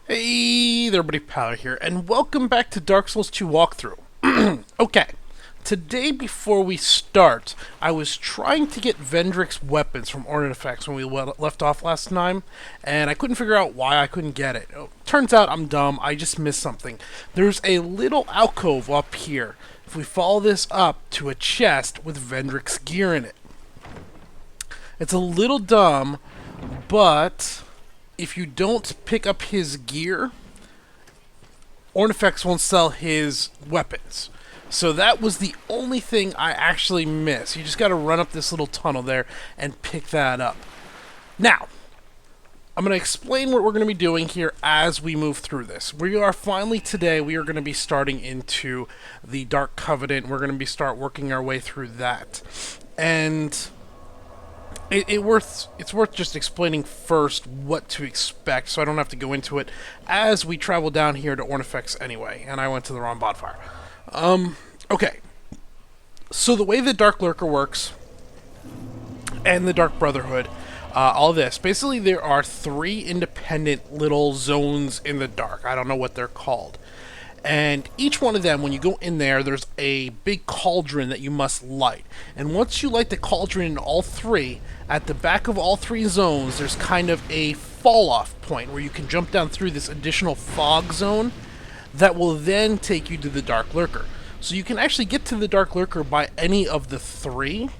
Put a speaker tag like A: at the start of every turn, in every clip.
A: Hey there, buddy Powder here, and welcome back to Dark Souls 2 walkthrough. Okay, today before we start, I was trying to get Vendrick's weapons from Artifacts when we left off last time, and I couldn't figure out why I couldn't get it. Turns out I'm dumb, I just missed something. There's a little alcove up here. If we follow this up to a chest with Vendrick's gear in it. It's a little dumb, but if you don't pick up his gear, Ornifex won't sell his weapons. So that was the only thing I actually missed. You just got to run up this little tunnel there and pick that up. Now, I'm going to explain what we're going to be doing here as we move through this. We are finally today, we are going to be starting into the Dark Covenant. We're going to start working our way through that. And it's worth just explaining first what to expect, so I don't have to go into it as we travel down here to Ornifex anyway. And I went to the wrong bonfire. Okay. So the way the Dark Lurker works, and the Dark Brotherhood, all this, basically there are 3 independent little zones in the dark. I don't know what they're called. And each one of them, when you go in there, there's a big cauldron that you must light. And once you light the cauldron in all 3, at the back of all 3 zones, there's kind of a fall-off point where you can jump down through this additional fog zone that will then take you to the Dark Lurker. So you can actually get to the Dark Lurker by any of the 3.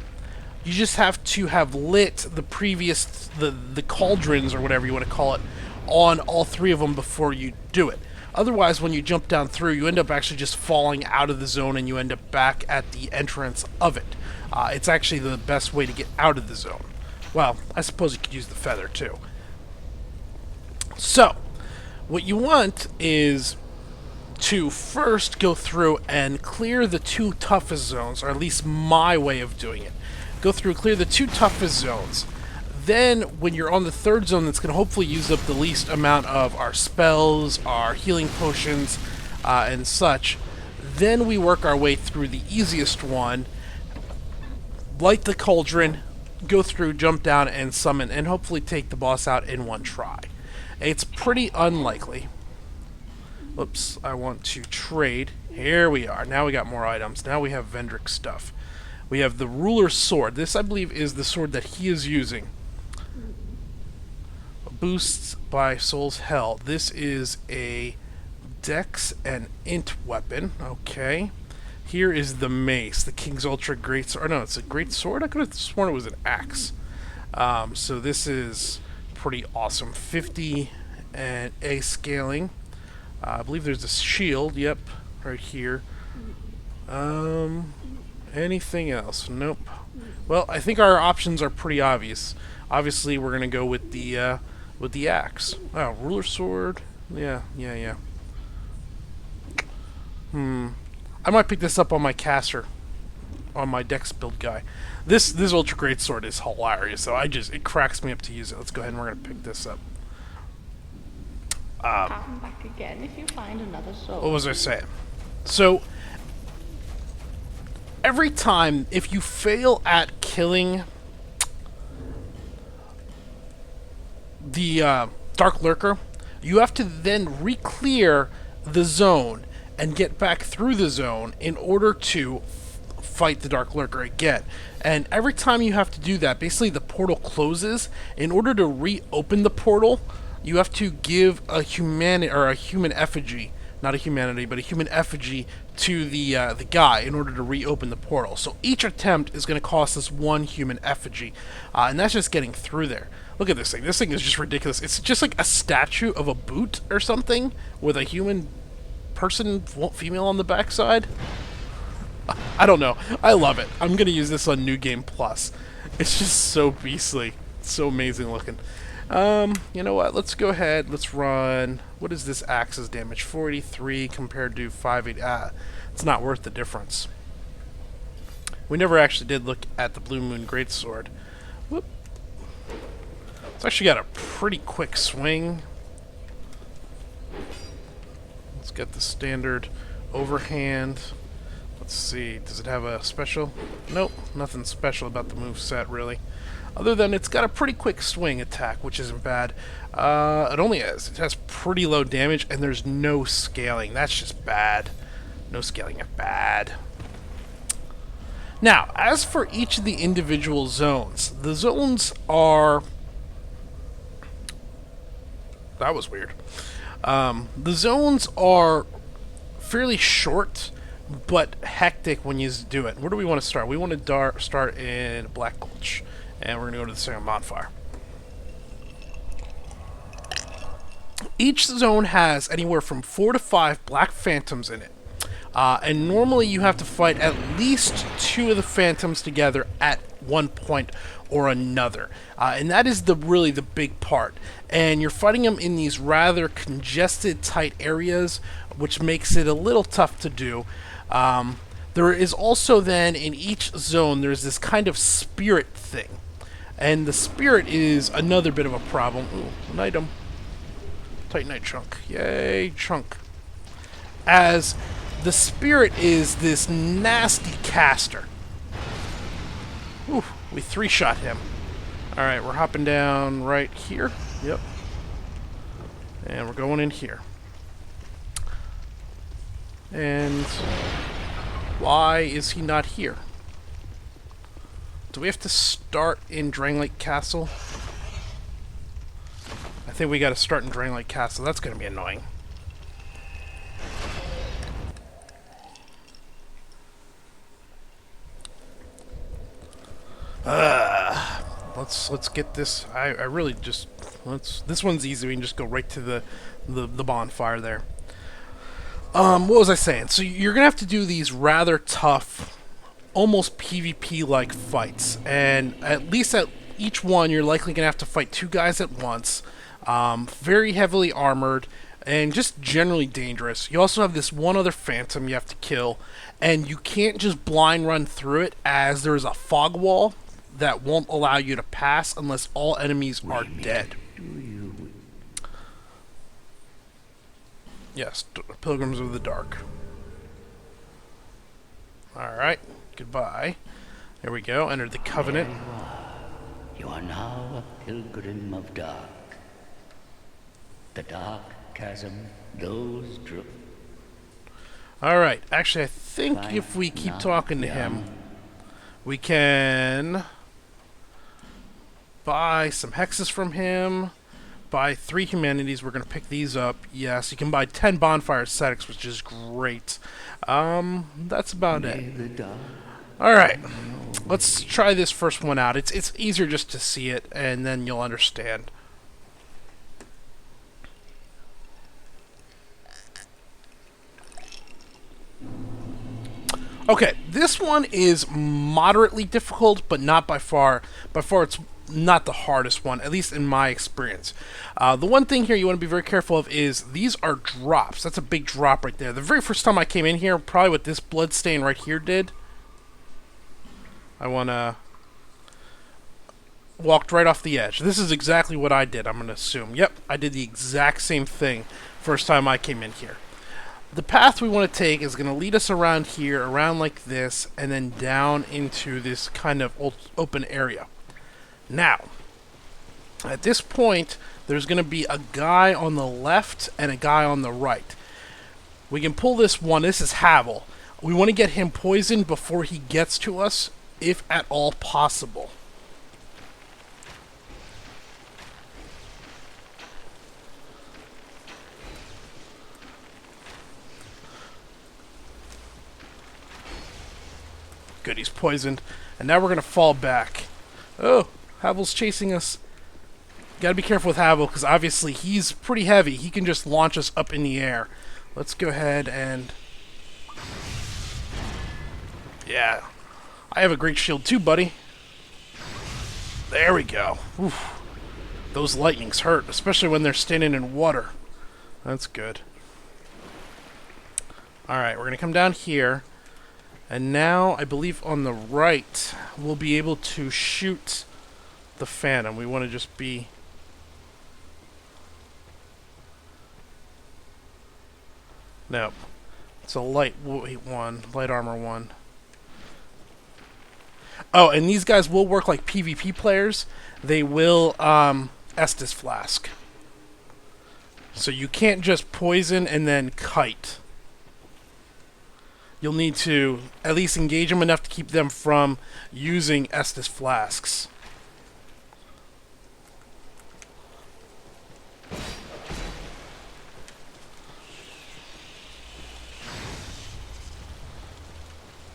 A: You just have to have lit the previous, the cauldrons, or whatever you want to call it, on all 3 of them before you do it. Otherwise, when you jump down through, you end up actually just falling out of the zone and you end up back at the entrance of it. It's actually the best way to get out of the zone. Well, I suppose you could use the feather too. So, what you want is to first go through and clear the 2 toughest zones, or at least my way of doing it. Go through, clear the 2 toughest zones. Then, when you're on the 3rd zone, that's going to hopefully use up the least amount of our spells, our healing potions, and such. Then we work our way through the easiest one, light the cauldron, go through, jump down, and summon, and hopefully take the boss out in one try. It's pretty unlikely. Oops, I want to trade. Here we are. Now we got more items. Now we have Vendrick stuff. We have the Ruler's Sword. This, I believe, is the sword that he is using. Boosts by Soul's Hell. This is a Dex and Int weapon. Okay. Here is the Mace, the King's Ultra Great Sword. No, it's a Great Sword? I could have sworn it was an axe. So this is pretty awesome. 50 and A scaling. I believe there's a shield. Yep, right here. Anything else? Nope. Well, I think our options are pretty obvious. Obviously, we're gonna go with the axe. Oh, ruler sword. Yeah. I might pick this up on my caster, on my Dex build guy. This ultra great sword is hilarious. So it cracks me up to use it. Let's go ahead and we're gonna pick this up.
B: Come back again if you find another soul.
A: What was I saying? So every time, if you fail at killing the Dark Lurker, you have to then re-clear the zone and get back through the zone in order to fight the Dark Lurker again. And every time you have to do that, basically the portal closes. In order to reopen the portal, you have to give a human effigy, not a humanity, but a human effigy to the guy in order to reopen the portal. So each attempt is going to cost us 1 human effigy, and that's just getting through there. Look at this thing. This thing is just ridiculous. It's just like a statue of a boot or something with a human person, female on the backside. I don't know. I love it. I'm going to use this on New Game Plus. It's just so beastly. It's so amazing looking. You know what? Let's go ahead. Let's run. What is this axe's damage? 483 compared to 580. It's not worth the difference. We never actually did look at the Blue Moon Greatsword. Whoop. It's actually got a pretty quick swing. Let's get the standard overhand. Let's see. Does it have a special? Nope. Nothing special about the moveset, really. Other than it's got a pretty quick swing attack, which isn't bad. It has pretty low damage, and there's no scaling. That's just bad. No scaling is bad. Now, as for each of the individual zones, the zones are... That was weird. The zones are fairly short, but hectic when you do it. Where do we want to start? We want to start in Black Gulch, and we're going to go to the second bonfire. Each zone has anywhere from 4 to 5 black phantoms in it. And normally you have to fight at least 2 of the phantoms together at one point or another. And that is really the big part. And you're fighting them in these rather congested, tight areas, which makes it a little tough to do. There is also then, in each zone, there's this kind of spirit thing. And the spirit is another bit of a problem. Ooh, an item. Titanite chunk. Yay, chunk. As the spirit is this nasty caster. Ooh, we 3-shot him. Alright, we're hopping down right here. Yep. And we're going in here. And why is he not here? Do we have to start in Drangleic Castle? I think we gotta start in Drangleic Castle. That's gonna be annoying. Let's get this. I really just this one's easy. We can just go right to the bonfire there. What was I saying? So you're gonna have to do these rather tough, almost PvP-like fights, and at least at each one, you're likely gonna have to fight 2 guys at once. Very heavily armored, and just generally dangerous. You also have this one other phantom you have to kill, and you can't just blind run through it, as there's a fog wall that won't allow you to pass unless all enemies are dead. Yes, Pilgrims of the Dark. Alright, goodbye. There we go, enter the Covenant.
C: You are now a pilgrim of dark. The dark chasm goes through.
A: Alright, actually I think if we keep talking to him, we can buy some hexes from him, buy 3 humanities. We're going to pick these up. Yes, you can buy 10 bonfire ascetics, which is great. That's about it. Alright, let's try this first one out. It's easier just to see it, and then you'll understand. Okay, this one is moderately difficult, but not by far. By far, it's not the hardest one, at least in my experience. The one thing here you want to be very careful of is these are drops. That's a big drop right there. The very first time I came in here, probably what this blood stain right here did, I walked right off the edge. This is exactly what I did, I'm going to assume. Yep, I did the exact same thing first time I came in here. The path we want to take is going to lead us around here, around like this, and then down into this kind of open area. Now, at this point, there's going to be a guy on the left and a guy on the right. We can pull this one. This is Havel. We want to get him poisoned before he gets to us, if at all possible. Good, he's poisoned. And now we're going to fall back. Oh, Havel's chasing us. Gotta be careful with Havel, because obviously he's pretty heavy. He can just launch us up in the air. Let's go ahead and... Yeah. I have a great shield too, buddy. There we go. Oof. Those lightnings hurt, especially when they're standing in water. That's good. Alright, we're going to come down here. And now, I believe on the right, we'll be able to shoot the Phantom. We want to just be... Nope. It's a lightweight one, light armor one. Oh, and these guys will work like PvP players. They will Estus Flask. So you can't just poison and then kite. You'll need to at least engage them enough to keep them from using Estus Flasks.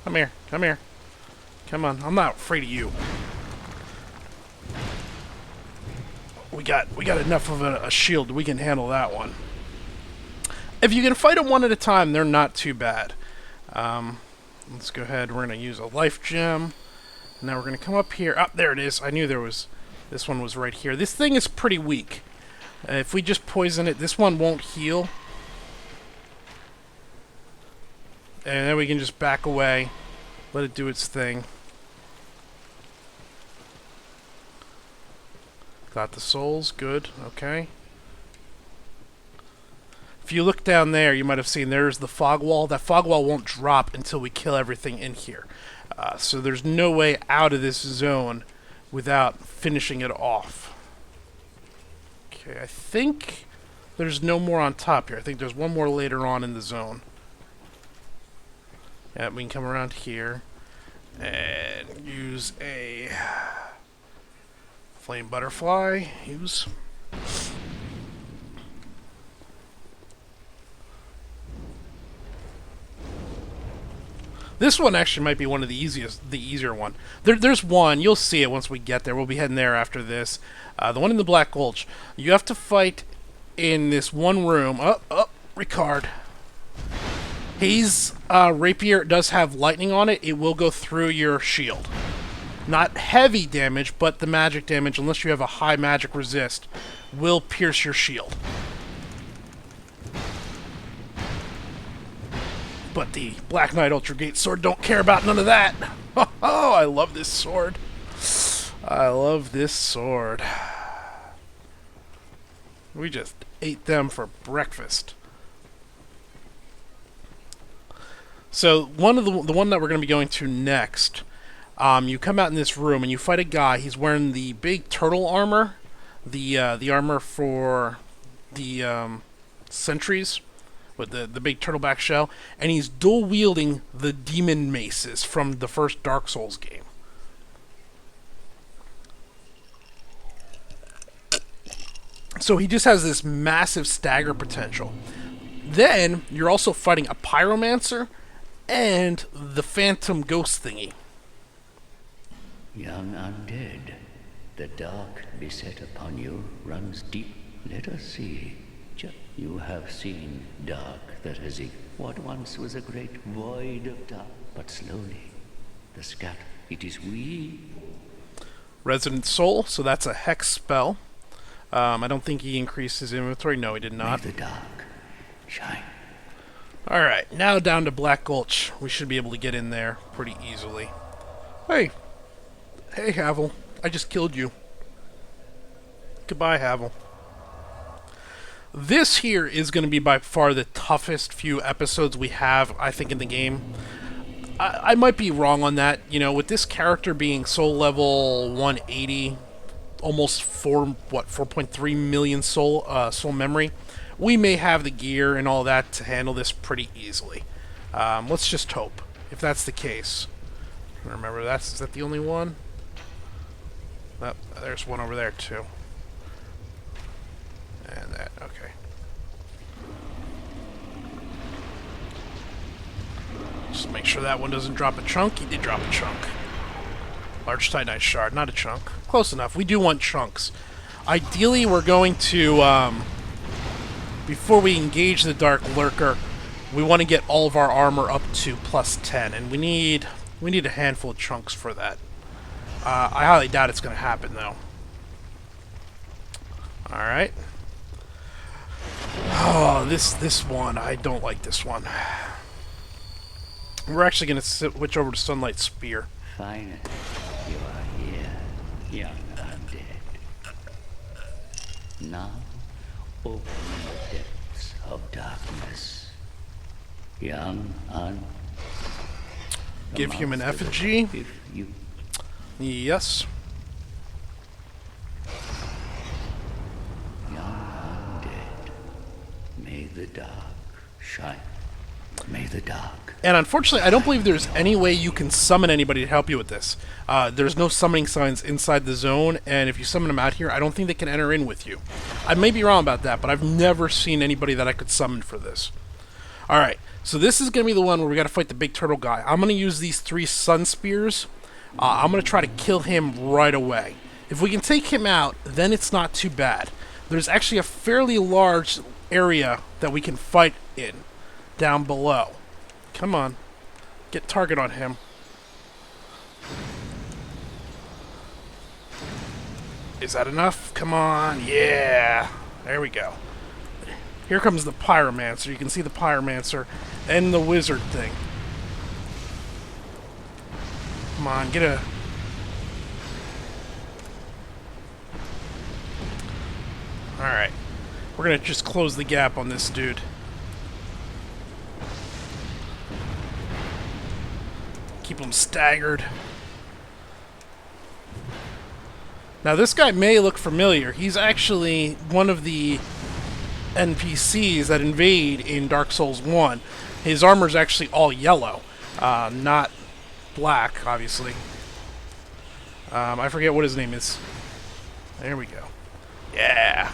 A: Come here, come here. Come on, I'm not afraid of you. We got enough of a shield. We can handle that one. If you can fight them one at a time, they're not too bad. Let's go ahead. We're going to use a life gem. Now we're going to come up here. Oh, there it is. I knew there was... This one was right here. This thing is pretty weak. If we just poison it, this one won't heal. And then we can just back away. Let it do its thing. Got the souls. Good. Okay. If you look down there, you might have seen there's the fog wall. That fog wall won't drop until we kill everything in here. So there's no way out of this zone without finishing it off. Okay, I think there's no more on top here. I think there's one more later on in the zone. Yeah, we can come around here and use a flame butterfly. Use. This one actually might be one of the easier one. There's one, you'll see it once we get there. We'll be heading there after this. The one in the Black Gulch. You have to fight in this one room. Ricard. His rapier does have lightning on it. It will go through your shield. Not heavy damage, but the magic damage, unless you have a high magic resist, will pierce your shield. But the Black Knight Ultra Gate sword don't care about none of that. Oh, I love this sword. I love this sword. We just ate them for breakfast. So the one that we're going to be going to next, you come out in this room and you fight a guy. He's wearing the big turtle armor, the armor for the sentries with the big turtleback shell, and he's dual wielding the demon maces from the first Dark Souls game. So he just has this massive stagger potential. Then you're also fighting a pyromancer and the phantom ghost thingy.
C: Young undead, the dark beset upon you runs deep. Let us see. You have seen dark that has what once was a great void of dark, but slowly the scatter. It is we.
A: Resident Soul, so that's a hex spell. I don't think he increased his inventory. No, he did not.
C: May the dark shine.
A: Alright, now down to Black Gulch. We should be able to get in there pretty easily. Hey, Havel. I just killed you. Goodbye, Havel. This here is going to be by far the toughest few episodes we have, I think, in the game. I might be wrong on that. You know, with this character being soul level 180, almost 4.3 million soul memory, we may have the gear and all that to handle this pretty easily. Let's just hope, if that's the case. Remember, is that the only one? Oh, there's one over there, too. And that, okay. Just make sure that one doesn't drop a chunk. He did drop a chunk. Large Titanite Shard, not a chunk. Close enough. We do want chunks. Ideally, we're going to, before we engage the Dark Lurker, we want to get all of our armor up to +10, and we need a handful of chunks for that. I highly doubt it's going to happen, though. Alright. Oh, this one. I don't like this one. We're actually going to switch over to Sunlight Spear.
C: Finally, you are here, young undead. Now, open the depths of darkness. young un.
A: Give human
C: Monster
A: effigy.
C: if you
A: Yes.
C: young undead. May the dark shine. May the dark.
A: And unfortunately, I don't believe there's any way you can summon anybody to help you with this. There's no summoning signs inside the zone, and if you summon them out here, I don't think they can enter in with you. I may be wrong about that, but I've never seen anybody that I could summon for this. Alright, so this is going to be the one where we got to fight the big turtle guy. I'm going to use these 3 sun spears. I'm going to try to kill him right away. If we can take him out, then it's not too bad. There's actually a fairly large area that we can fight in down below. Come on. Get target on him. Is that enough? Come on. Yeah. There we go. Here comes the pyromancer. You can see the pyromancer and the wizard thing. Come on, get a... Alright. We're gonna just close the gap on this dude. Keep him staggered. Now this guy may look familiar. He's actually one of the NPCs that invade in Dark Souls 1. His armor's actually all yellow, not black, obviously. I forget what his name is. There we go. Yeah.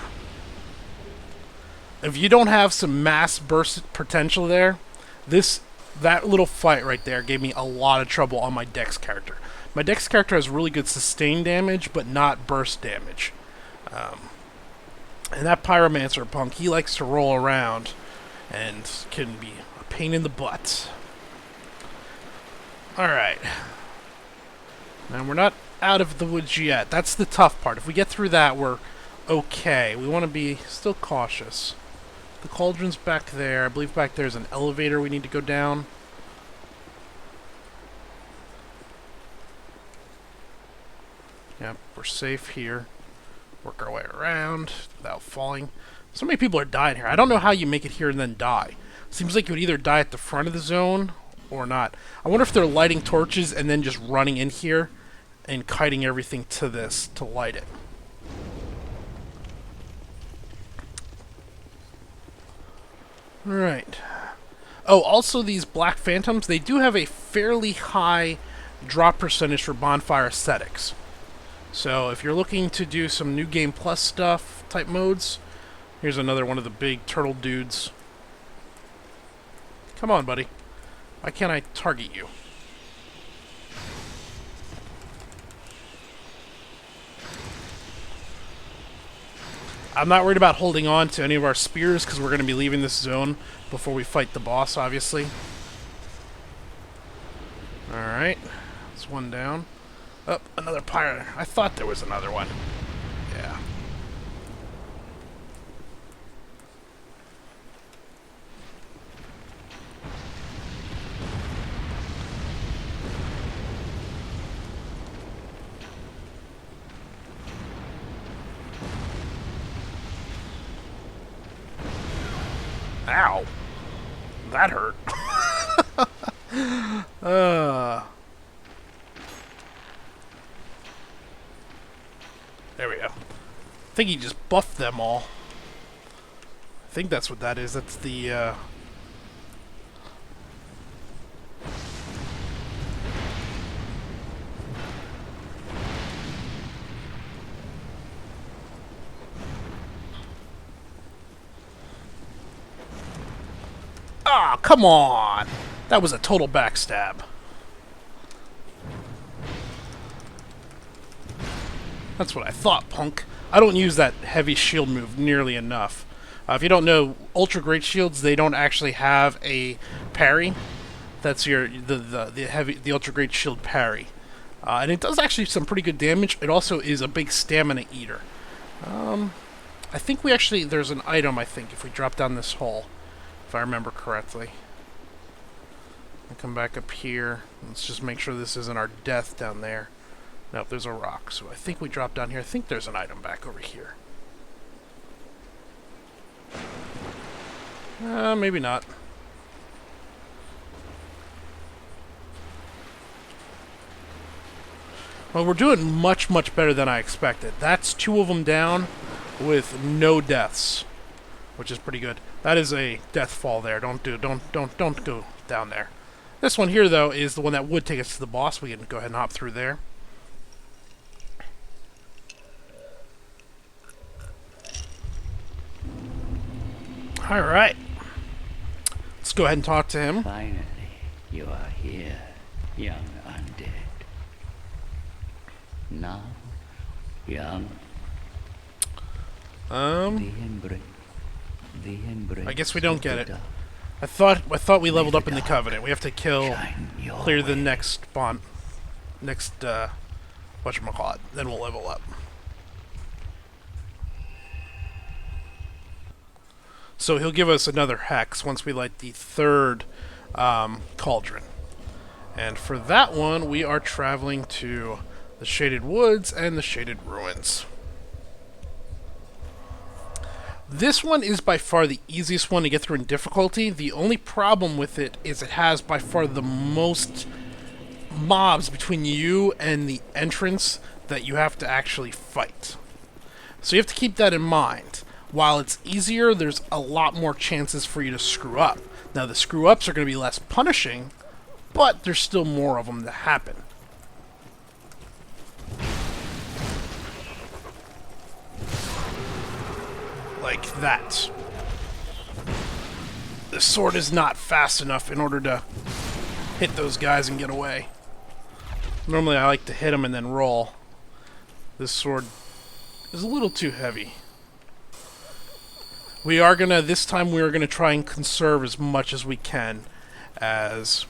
A: If you don't have some mass burst potential there, that little fight right there gave me a lot of trouble on my Dex character. My Dex character has really good sustain damage, but not burst damage. And that pyromancer punk, he likes to roll around and can be a pain in the butt. Alright. Now we're not out of the woods yet. That's the tough part. If we get through that, we're okay. We want to be still cautious. The cauldron's back there. I believe back there's an elevator we need to go down. Yep, we're safe here. Work our way around without falling. So many people are dying here. I don't know how you make it here and then die. Seems like you would either die at the front of the zone or not. I wonder if they're lighting torches and then just running in here and kiting everything to this to light it. Alright. Oh, also these Black Phantoms, they do have a fairly high drop percentage for bonfire aesthetics. So if you're looking to do some New Game Plus stuff, type modes, here's another one of the big turtle dudes. Come on, buddy. Why can't I target you? I'm not worried about holding on to any of our spears because we're going to be leaving this zone before we fight the boss, obviously. Alright. That's one down. Oh, another pirate. I thought there was another one. Yeah. Ow. That hurt. There we go. I think he just buffed them all. I think that's what that is. That's the, Ah, come on! That was a total backstab. That's what I thought, punk. I don't use that heavy shield move nearly enough. If you don't know, ultra great shields, they don't actually have a parry. That's the ultra great shield parry, and it does actually some pretty good damage. It also is a big stamina eater. I think there's an item. I think if we drop down this hole, if I remember correctly. I'll come back up here. Let's just make sure this isn't our death down there. Nope, there's a rock. So I think we drop down here. I think there's an item back over here. Maybe not. Well, we're doing much, much better than I expected. That's 2 of them down with no deaths, which is pretty good. That is a death fall there. Don't go down there. This one here, though, is the one that would take us to the boss. We can go ahead and hop through there. All right. Let's go ahead and talk to him.
C: Finally, you are here, young undead. Now, young. The embrace.
A: I guess we don't
C: of
A: get
C: the
A: it.
C: dark.
A: I thought we leveled up in the Covenant. We have to clear the next whatchamacallit. Then we'll level up. So he'll give us another hex once we light the 3rd cauldron. And for that one, we are traveling to the Shaded Woods and the Shaded Ruins. This one is by far the easiest one to get through in difficulty. The only problem with it is it has by far the most mobs between you and the entrance that you have to actually fight. So you have to keep that in mind. While it's easier, there's a lot more chances for you to screw up. Now, the screw-ups are going to be less punishing, but there's still more of them to happen. Like that. The sword is not fast enough in order to hit those guys and get away. Normally I like to hit them and then roll. This sword is a little too heavy. This time we are gonna try and conserve as much as we can, as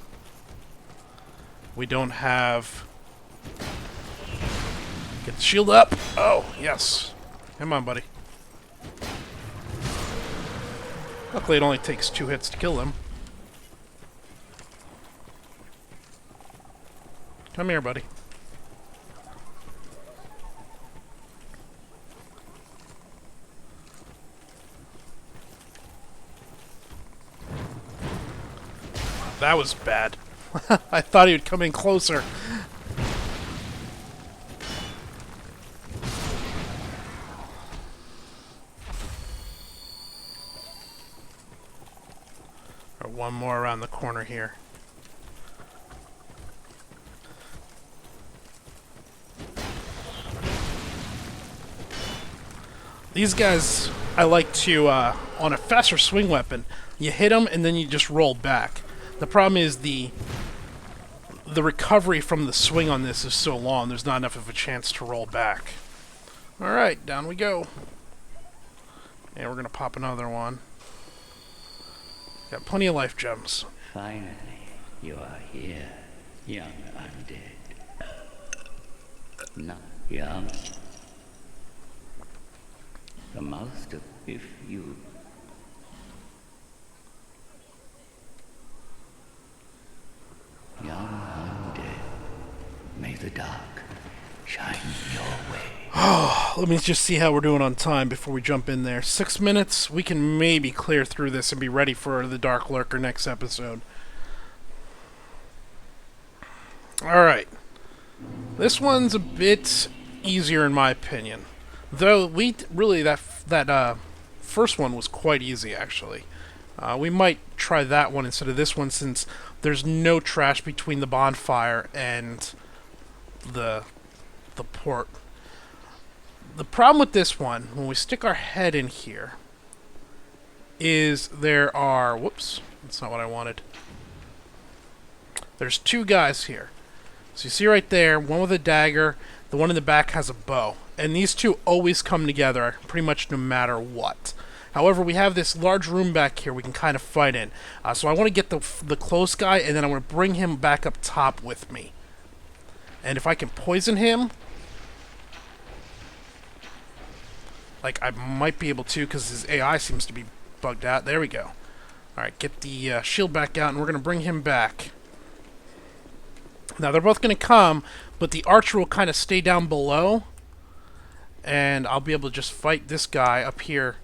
A: we don't have... Get the shield up! Oh, yes. Come on, buddy. Luckily, it only takes 2 hits to kill them. Come here, buddy. That was bad. I thought he would come in closer. One more around the corner here. These guys, I like to, on a faster swing weapon, you hit them and then you just roll back. The problem is the recovery from the swing on this is so long, there's not enough of a chance to roll back. Alright, down we go. And we're going to pop another one. Got plenty of life gems.
C: Finally, you are here, young undead. Not young. The master, if you... Young undead, may the dark shine your way.
A: Let me just see how we're doing on time before we jump in there. 6 minutes, we can maybe clear through this and be ready for the Dark Lurker next episode. Alright. This one's a bit easier in my opinion. Though, that first one was quite easy, actually. We might try that one instead of this one, since there's no trash between the bonfire and the port. The problem with this one, when we stick our head in here, is there are... Whoops, that's not what I wanted. There's 2 guys here. So you see right there, one with a dagger, the one in the back has a bow. And these 2 always come together, pretty much no matter what. However, we have this large room back here we can kind of fight in. So I want to get the close guy, and then I want to bring him back up top with me. And if I can poison him... Like, I might be able to, because his AI seems to be bugged out. There we go. Alright, get the shield back out, and we're going to bring him back. Now, they're both going to come, but the archer will kind of stay down below. And I'll be able to just fight this guy up here.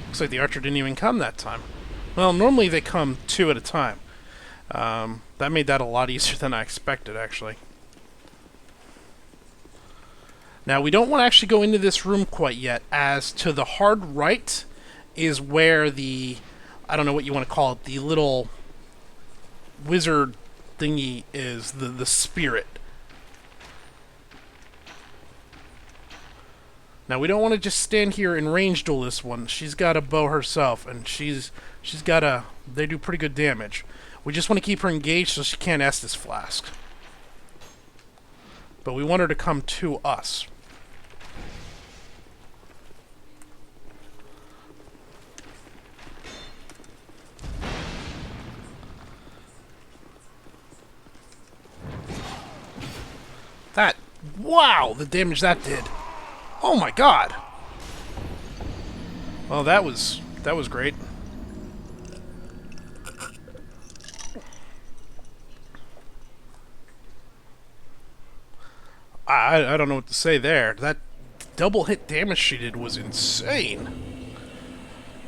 A: Looks like the archer didn't even come that time. Well, normally they come 2 at a time. That made that a lot easier than I expected, actually. Now, we don't want to actually go into this room quite yet, as to the hard right is where the, I don't know what you want to call it, the little wizard thingy is, the spirit. Now, we don't want to just stand here and range duel this one. She's got a bow herself, and she's got a, they do pretty good damage. We just want to keep her engaged so she can't Estus Flask. But we want her to come to us. That, wow, the damage that did. Oh my god. Well, that was great. I don't know what to say there. That double hit damage she did was insane.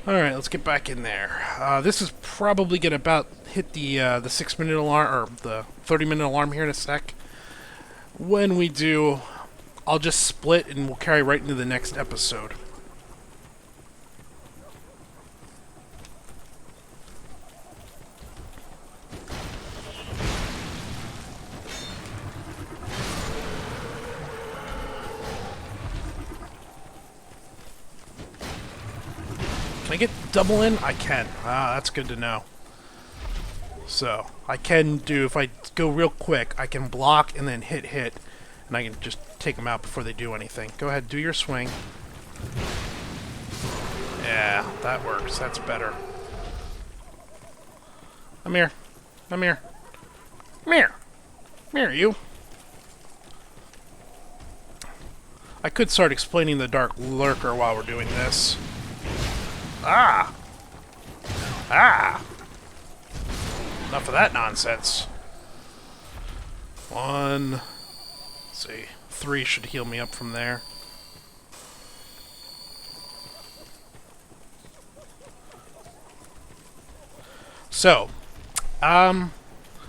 A: Alright, let's get back in there. This is probably going to about hit the 6-minute alarm, or the 30-minute alarm here in a sec. When we do, I'll just split and we'll carry right into the next episode. Can I get double in? I can. Ah, that's good to know. So, I can do, if I go real quick, I can block and then hit, and I can just take them out before they do anything. Go ahead, do your swing. Yeah, that works. That's better. Come here. Come here. Come here. Come here, you. I could start explaining the Dark Lurker while we're doing this. Ah! Ah! Enough of that nonsense. 1... Let's see. 3 should heal me up from there. So,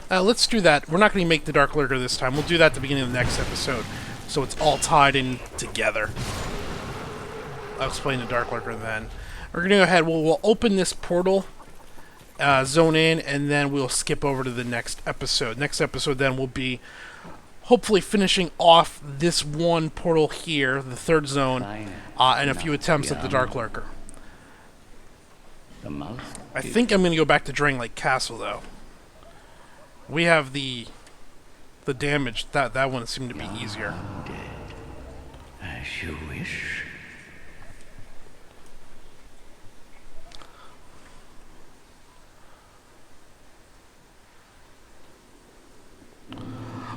A: let's do that. We're not going to make the Dark Lurker this time. We'll do that at the beginning of the next episode, so it's all tied in together. I'll explain the Dark Lurker then. We're going to go ahead. We'll open this portal, zone in, and then we'll skip over to the next episode. Next episode then will be hopefully finishing off this one portal here, the third zone, and a few attempts at the Dark Lurker. I think I'm going to go back to Drain Lake Castle, though. We have the damage. That one seemed to be easier.
C: Dead, as you wish.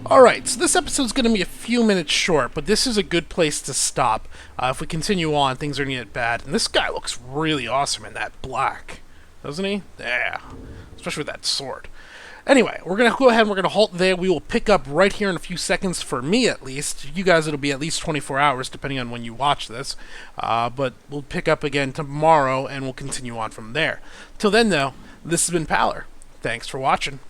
A: Alright, so this episode's going to be a few minutes short, but this is a good place to stop. If we continue on, things are going to get bad. And this guy looks really awesome in that black, doesn't he? Yeah, especially with that sword. Anyway, we're going to go ahead and we're going to halt there. We will pick up right here in a few seconds, for me at least. You guys, it'll be at least 24 hours, depending on when you watch this. But we'll pick up again tomorrow, and we'll continue on from there. Till then, though, this has been Paler. Thanks for watching.